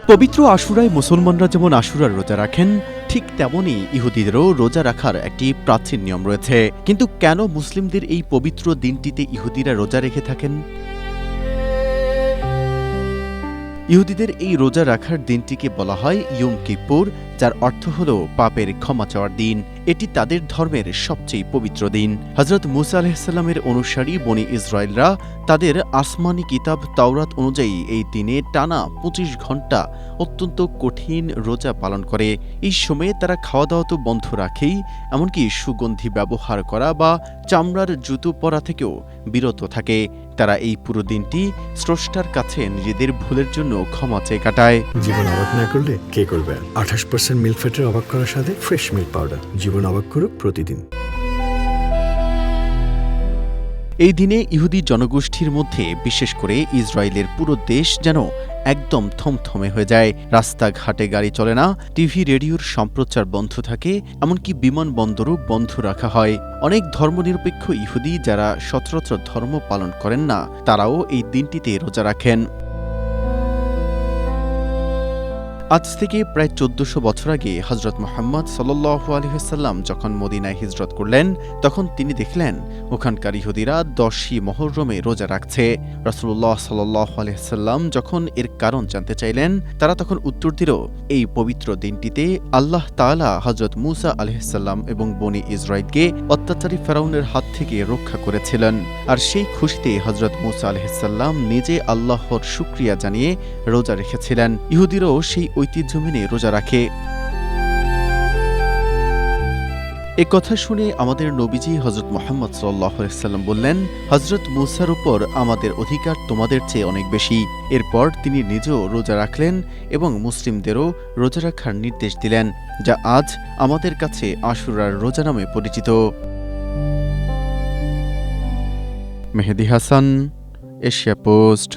পবিত্র আশুরায় মুসলমানরা যেমন আশুরার রোজা রাখেন, ঠিক তেমনই ইহুদিদেরও রোজা রাখার একটি প্রাচীন নিয়ম রয়েছে। কিন্তু কেন মুসলিমদের এই পবিত্র দিনটিতে ইহুদিরা রোজা রেখে থাকেন? ইহুদিদের এই রোজা রাখার দিনটিকে বলা হয় ইয়ুম কিপ্পুর, যার অর্থ হল পাপের ক্ষমা চাওয়ার দিন। এটি তাদের ধর্মের সবচেয়ে পবিত্র দিন। হযরত মূসা আলাইহিসসালামের অনুসারী বনি ইসরায়েলরা তাদের আসমানি কিতাব তাওরাত অনুযায়ী এই দিনে টানা ২৫ ঘণ্টা অত্যন্ত কঠিন রোজা পালন করে। এই সময়ে তারা খাওয়া দাওয়া তো বন্ধ রাখেই, এমনকি সুগন্ধি ব্যবহার করা বা চামড়ার জুতো পরা থেকেও বিরত থাকে। তারা এই পুরো দিনটি স্রষ্টার কাছে নিজেদের ভুলের জন্য ক্ষমা চেয়ে কাটায়। জীবন অবাক না করলে কে করবে? ২৮% মিল্ক ফ্যাটের অবাক করার সাথে ফ্রেশ মিল্ক পাউডার। জীবন অবাক করুক প্রতিদিন। এই দিনে ইহুদি জনগোষ্ঠীর মধ্যে, বিশেষ করে ইসরায়েলের পুরো দেশ যেন একদম থমথমে হয়ে যায়। রাস্তাঘাটে গাড়ি চলে না, টিভি রেডিওর সম্প্রচার বন্ধ থাকে, এমনকি বিমানবন্দরও বন্ধ রাখা হয়। অনেক ধর্মনিরপেক্ষ ইহুদি যারা সচরাচর ধর্ম পালন করেন না, তারাও এই দিনটিতে রোজা রাখেন। আজ থেকে প্রায় ১৪০০ বছর আগে হযরত মুহাম্মদ সাল্লাল্লাহু আলাইহি ওয়াসাল্লাম যখন মদিনায় হিজরত করলেন, তখন তিনি দেখলেন ওখানকার ইহুদিরা ১০ই মুহররমে রোজা রাখছে। রাসূলুল্লাহ সাল্লাল্লাহু আলাইহি ওয়াসাল্লাম যখন এর কারণ জানতে চাইলেন, তারা তখন উত্তর দিল, এই পবিত্র দিনটিতে আল্লাহ তাআলা হযরত মূসা আলাইহিসসালাম এবং বনী ইসরাইলকে অত্যাচারী ফেরাউনের হাত থেকে রক্ষা করেছিলেন। আর সেই খুশিতে হযরত মূসা আলাইহিসসালাম নিজে আল্লাহর শুকরিয়া জানিয়ে রোজা রেখেছিলেন। ইহুদিরাও সেই ঐতিহ্য মেনে রোজা রাখে। এ কথা শুনে আমাদের নবীজি হযরত মুহাম্মদ সাল্লাল্লাহু আলাইহি ওয়াসাল্লাম বললেন, হযরত মূসার উপর আমাদের অধিকার তোমাদের চেয়ে অনেক বেশি। এরপর তিনি নিজেও রোজা রাখলেন এবং মুসলিমদেরও রোজা রাখার নির্দেশ দিলেন, যা আজ আমাদের কাছে আশুরার রোজা নামে পরিচিত। মেহেদী হাসান, এশিয়া পোস্ট।